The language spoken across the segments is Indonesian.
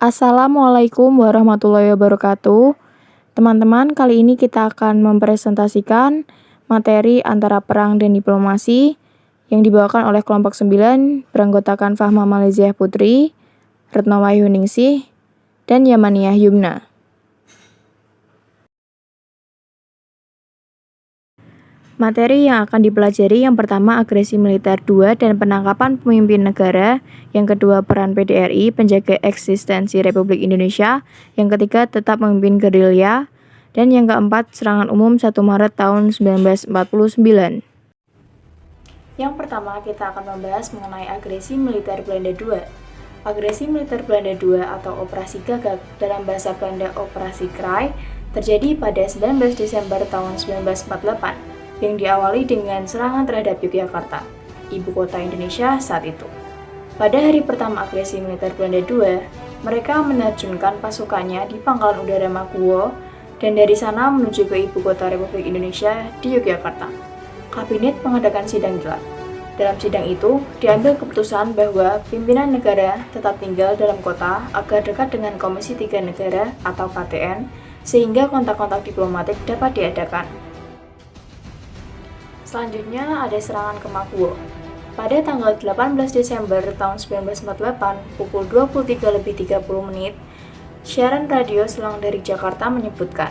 Assalamualaikum warahmatullahi wabarakatuh. Teman-teman, kali ini kita akan mempresentasikan materi antara perang dan diplomasi yang dibawakan oleh kelompok 9 beranggotakan Fahma Maliziah Putri, Retno Wahyuningsih, dan Yamaniyah Yumna. Materi yang akan dipelajari yang pertama agresi militer 2 dan penangkapan pemimpin negara, yang kedua peran PDRI penjaga eksistensi Republik Indonesia, yang ketiga tetap memimpin gerilya, dan yang keempat serangan umum 1 Maret tahun 1949. Yang pertama kita akan membahas mengenai agresi militer Belanda 2. Agresi militer Belanda 2 atau Operasi Gagak dalam bahasa Belanda Operasi Kraai terjadi pada 19 Desember tahun 1948. Yang diawali dengan serangan terhadap Yogyakarta, ibu kota Indonesia saat itu. Pada hari pertama agresi militer Belanda 2, mereka menerjunkan pasukannya di Pangkalan Udara Makuwo dan dari sana menuju ke ibu kota Republik Indonesia di Yogyakarta. Kabinet mengadakan sidang gelap. Dalam sidang itu, diambil keputusan bahwa pimpinan negara tetap tinggal dalam kota agar dekat dengan Komisi 3 Negara atau KTN, sehingga kontak-kontak diplomatik dapat diadakan. Selanjutnya ada serangan ke Makuwo. Pada tanggal 18 Desember tahun 1948 pukul 23.30 siaran radio selang dari Jakarta menyebutkan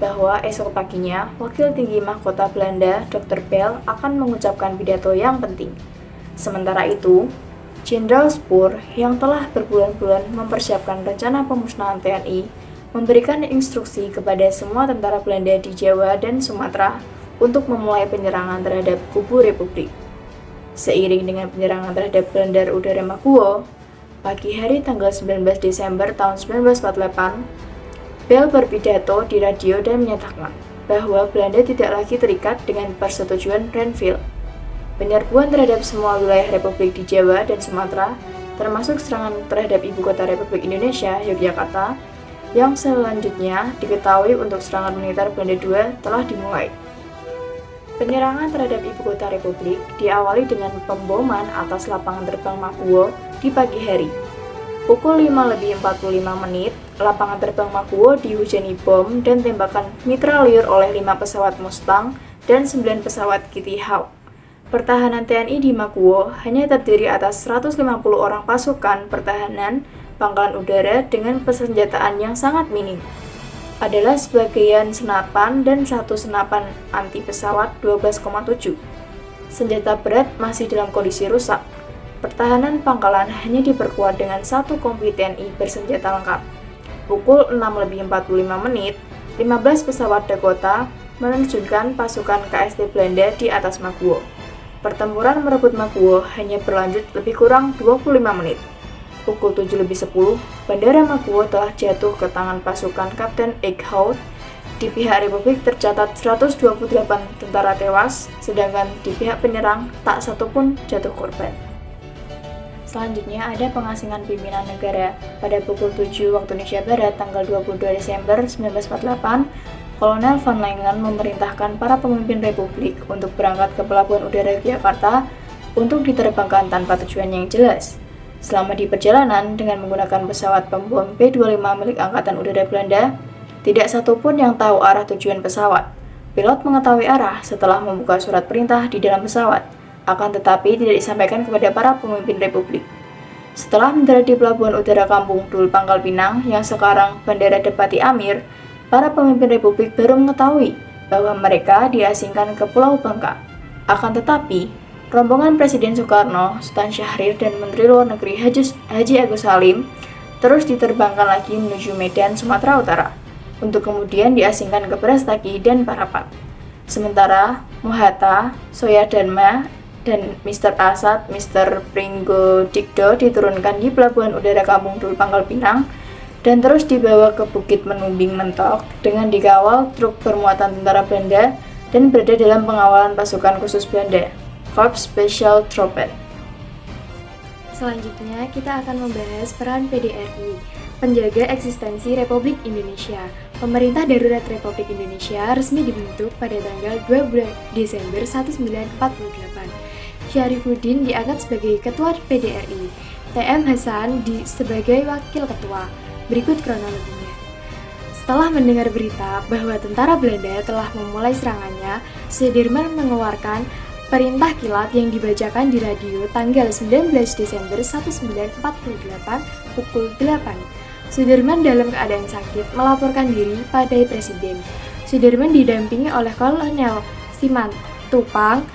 bahwa esok paginya Wakil Tinggi Mahkota Belanda Dr. Bell akan mengucapkan pidato yang penting. Sementara itu, Jenderal Spoor yang telah berbulan-bulan mempersiapkan rencana pemusnahan TNI memberikan instruksi kepada semua tentara Belanda di Jawa dan Sumatera untuk memulai penyerangan terhadap kubu Republik. Seiring dengan penyerangan terhadap Bandar Udara Makuwo, pagi hari tanggal 19 Desember tahun 1948, Bell berpidato di radio dan menyatakan bahwa Belanda tidak lagi terikat dengan persetujuan Renville. Penyerbuan terhadap semua wilayah Republik di Jawa dan Sumatera, termasuk serangan terhadap ibu kota Republik Indonesia, Yogyakarta, yang selanjutnya diketahui untuk serangan militer Belanda II telah dimulai. Penyerangan terhadap ibu kota Republik diawali dengan pemboman atas lapangan terbang Makuwo di pagi hari. Pukul 5:45, lapangan terbang Makuwo dihujani bom dan tembakan mitralyur oleh 5 pesawat Mustang dan 9 pesawat Kitty Hawk. Pertahanan TNI di Makuwo hanya terdiri atas 150 orang pasukan pertahanan pangkalan udara dengan persenjataan yang sangat minim. Adalah sebagian senapan dan satu senapan anti pesawat 12,7. Senjata berat masih dalam kondisi rusak. Pertahanan pangkalan hanya diperkuat dengan satu kompi TNI bersenjata lengkap. Pukul 6:45, 15 pesawat Dakota menerjunkan pasukan KST Belanda di atas Makuwo. Pertempuran merebut Makuwo hanya berlanjut lebih kurang 25 menit. Pukul 7:10, Bandara Makuwo telah jatuh ke tangan pasukan Kapten Eickhout. Di pihak Republik tercatat 128 tentara tewas, sedangkan di pihak penyerang tak satu pun jatuh korban. Selanjutnya ada pengasingan pimpinan negara. Pada pukul 7 waktu Indonesia Barat tanggal 22 Desember 1948, Kolonel Van Lengen memerintahkan para pemimpin Republik untuk berangkat ke Pelabuhan Udara Yogyakarta untuk diterbangkan tanpa tujuan yang jelas. Selama di perjalanan dengan menggunakan pesawat pembom P-25 milik Angkatan Udara Belanda, tidak satu pun yang tahu arah tujuan pesawat. Pilot mengetahui arah setelah membuka surat perintah di dalam pesawat, akan tetapi tidak disampaikan kepada para pemimpin Republik. Setelah mendarat di Pelabuhan Udara Kampung Dul Pangkal Pinang yang sekarang Bandara Depati Amir, para pemimpin Republik baru mengetahui bahwa mereka diasingkan ke Pulau Bangka. Akan tetapi, rombongan Presiden Soekarno, Sultan Syahrir, dan Menteri Luar Negeri Haji Agus Salim terus diterbangkan lagi menuju Medan, Sumatera Utara, untuk kemudian diasingkan ke Brastagi dan Parapat. Sementara Mohatta, Soeharto, dan Mr. Asad, Mr. Pringgodikdo diturunkan di Pelabuhan Udara Kampung Dul Pangkal Pinang dan terus dibawa ke Bukit Menumbing Mentok dengan dikawal truk bermuatan tentara Belanda dan berada dalam pengawalan pasukan khusus Belanda, Korps Special Troepen. Selanjutnya kita akan membahas peran PDRI, penjaga eksistensi Republik Indonesia. Pemerintah Darurat Republik Indonesia resmi dibentuk pada tanggal 2 Desember 1948. Syarifuddin diangkat sebagai Ketua PDRI, TM Hasan sebagai Wakil Ketua, Berikut kronologinya. Setelah mendengar berita bahwa tentara Belanda telah memulai serangannya, Sudirman mengeluarkan perintah kilat yang dibacakan di radio tanggal 19 Desember 1948 pukul 8. Sudirman dalam keadaan sakit melaporkan diri pada Presiden. Sudirman didampingi oleh Kolonel Simatupang,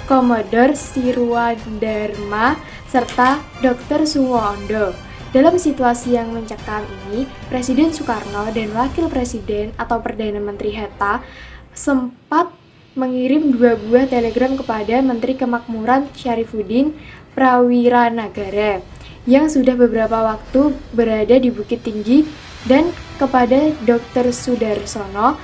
Komodor Sirwadharma, serta Dr. Suwondo. Dalam situasi yang mencekam ini, Presiden Soekarno dan Wakil Presiden atau Perdana Menteri Hatta sempat mengirim 2 buah telegram kepada Menteri Kemakmuran Syarifuddin Prawiranagara yang sudah beberapa waktu berada di Bukit Tinggi dan kepada Dr. Sudarsono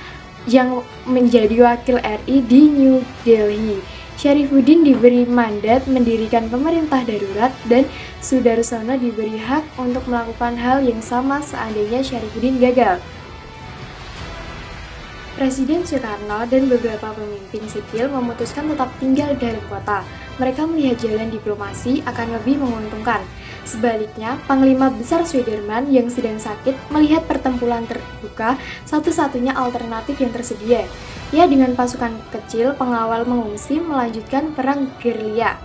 yang menjadi wakil RI di New Delhi. Syarifuddin diberi mandat mendirikan pemerintah darurat dan Sudarsono diberi hak untuk melakukan hal yang sama seandainya Syarifuddin gagal. Presiden Soekarno dan beberapa pemimpin sipil memutuskan tetap tinggal dalam kota. Mereka melihat jalan diplomasi akan lebih menguntungkan. Sebaliknya, Panglima Besar Sudirman yang sedang sakit melihat pertempuran terbuka satu-satunya alternatif yang tersedia. Ia dengan pasukan kecil pengawal mengungsi melanjutkan perang gerilya.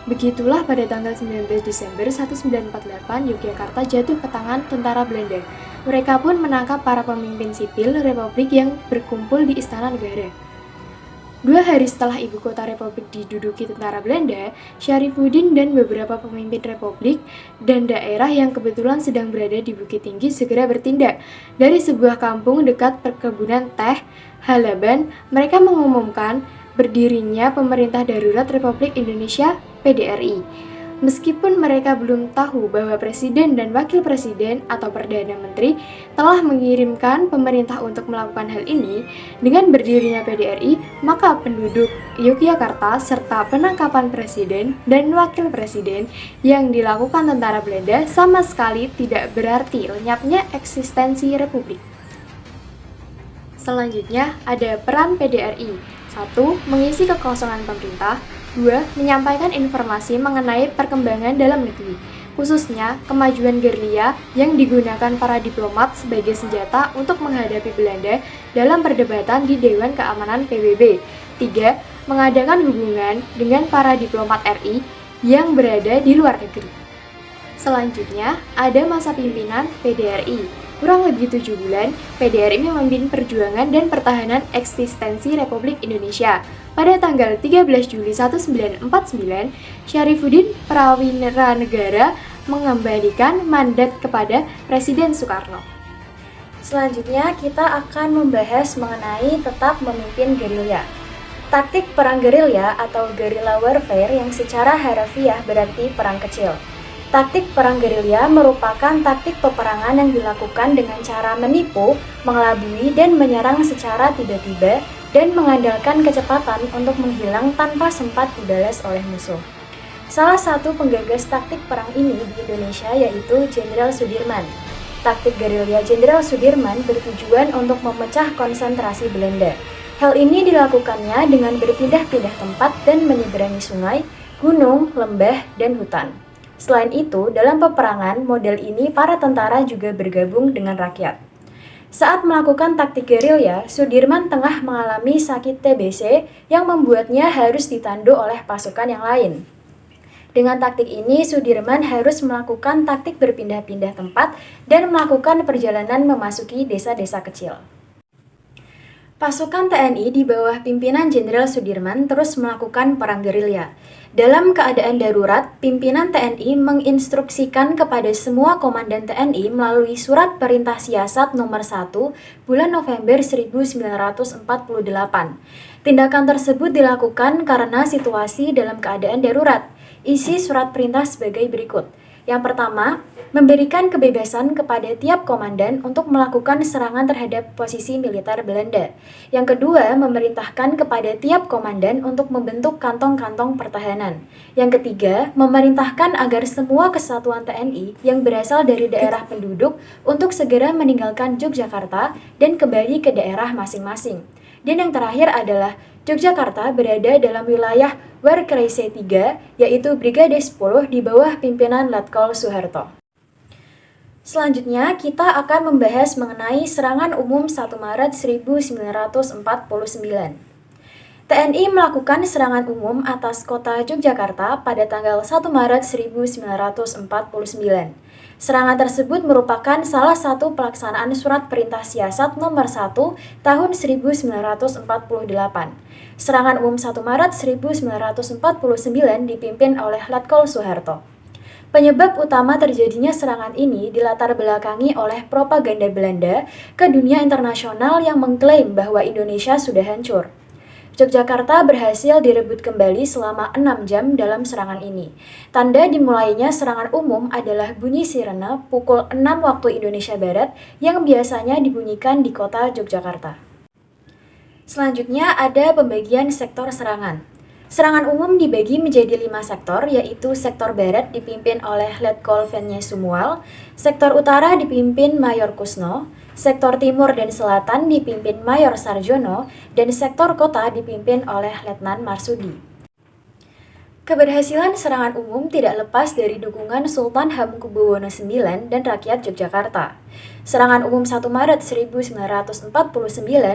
Begitulah pada tanggal 19 Desember 1948 Yogyakarta jatuh ke tangan tentara Belanda. Mereka pun menangkap para pemimpin sipil Republik yang berkumpul di Istana Negara. 2 hari setelah ibu kota Republik diduduki tentara Belanda, Syarifuddin dan beberapa pemimpin Republik dan daerah yang kebetulan sedang berada di Bukit Tinggi segera bertindak. Dari sebuah kampung dekat perkebunan teh, Halaban, mereka mengumumkan berdirinya Pemerintah Darurat Republik Indonesia (PDRI). Meskipun mereka belum tahu bahwa Presiden dan Wakil Presiden atau Perdana Menteri telah mengirimkan pemerintah untuk melakukan hal ini, dengan berdirinya PDRI, maka penduduk Yogyakarta serta penangkapan Presiden dan Wakil Presiden yang dilakukan tentara Belanda sama sekali tidak berarti lenyapnya eksistensi Republik. Selanjutnya ada peran PDRI. 1. Mengisi kekosongan pemerintah. 2. Menyampaikan informasi mengenai perkembangan dalam negeri, khususnya kemajuan gerilya yang digunakan para diplomat sebagai senjata untuk menghadapi Belanda dalam perdebatan di Dewan Keamanan PBB. 3. Mengadakan hubungan dengan para diplomat RI yang berada di luar negeri. Selanjutnya, ada masa pimpinan PDRI. Kurang lebih 7 bulan, PDRI memimpin perjuangan dan pertahanan eksistensi Republik Indonesia. Pada tanggal 13 Juli 1949, Syarifuddin Prawiranagara mengembalikan mandat kepada Presiden Soekarno. Selanjutnya, kita akan membahas mengenai tetap memimpin gerilya. Taktik perang gerilya atau guerrilla warfare yang secara harafiah berarti perang kecil. Taktik perang gerilya merupakan taktik peperangan yang dilakukan dengan cara menipu, mengelabui, dan menyerang secara tiba-tiba dan mengandalkan kecepatan untuk menghilang tanpa sempat dibalas oleh musuh. Salah satu penggagas taktik perang ini di Indonesia yaitu Jenderal Sudirman. Taktik gerilya Jenderal Sudirman bertujuan untuk memecah konsentrasi Belanda. Hal ini dilakukannya dengan berpindah-pindah tempat dan menyeberangi sungai, gunung, lembah, dan hutan. Selain itu, dalam peperangan model ini para tentara juga bergabung dengan rakyat. Saat melakukan taktik gerilya, Sudirman tengah mengalami sakit TBC yang membuatnya harus ditandu oleh pasukan yang lain. Dengan taktik ini, Sudirman harus melakukan taktik berpindah-pindah tempat dan melakukan perjalanan memasuki desa-desa kecil. Pasukan TNI di bawah pimpinan Jenderal Sudirman terus melakukan perang gerilya. Dalam keadaan darurat, pimpinan TNI menginstruksikan kepada semua komandan TNI melalui Surat Perintah Siasat Nomor 1 bulan November 1948. Tindakan tersebut dilakukan karena situasi dalam keadaan darurat. Isi surat perintah sebagai berikut. Yang pertama, memberikan kebebasan kepada tiap komandan untuk melakukan serangan terhadap posisi militer Belanda. Yang kedua, memerintahkan kepada tiap komandan untuk membentuk kantong-kantong pertahanan. Yang ketiga, memerintahkan agar semua kesatuan TNI yang berasal dari daerah penduduk untuk segera meninggalkan Yogyakarta dan kembali ke daerah masing-masing. Dan yang terakhir adalah Yogyakarta berada dalam wilayah Warkreise 3, yaitu Brigade 10 di bawah pimpinan Letkol Soeharto. Selanjutnya, kita akan membahas mengenai serangan umum 1 Maret 1949. TNI melakukan serangan umum atas kota Yogyakarta pada tanggal 1 Maret 1949. Serangan tersebut merupakan salah satu pelaksanaan Surat Perintah Siasat nomor 1 tahun 1948. Serangan umum 1 Maret 1949 dipimpin oleh Letkol Soeharto. Penyebab utama terjadinya serangan ini dilatar belakangi oleh propaganda Belanda ke dunia internasional yang mengklaim bahwa Indonesia sudah hancur. Yogyakarta berhasil direbut kembali selama 6 jam dalam serangan ini. Tanda dimulainya serangan umum adalah bunyi sirene pukul 6 waktu Indonesia Barat yang biasanya dibunyikan di kota Yogyakarta. Selanjutnya ada pembagian sektor serangan. Serangan umum dibagi menjadi 5 sektor, yaitu sektor barat dipimpin oleh Letkol Venya Sumual, sektor utara dipimpin Mayor Kusno, sektor timur dan selatan dipimpin Mayor Sarjono, dan sektor kota dipimpin oleh Letnan Marsudi. Keberhasilan serangan umum tidak lepas dari dukungan Sultan Hamengkubuwono IX dan rakyat Yogyakarta. Serangan umum 1 Maret 1949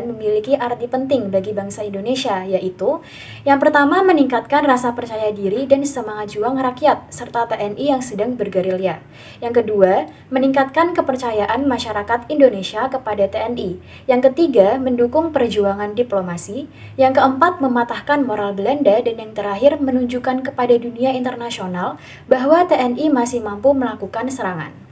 memiliki arti penting bagi bangsa Indonesia, yaitu yang pertama meningkatkan rasa percaya diri dan semangat juang rakyat serta TNI yang sedang bergerilya. Yang kedua, meningkatkan kepercayaan masyarakat Indonesia kepada TNI. Yang ketiga, mendukung perjuangan diplomasi. Yang keempat, mematahkan moral Belanda, dan yang terakhir menunjukkan kepada dunia internasional bahwa TNI masih mampu melakukan serangan.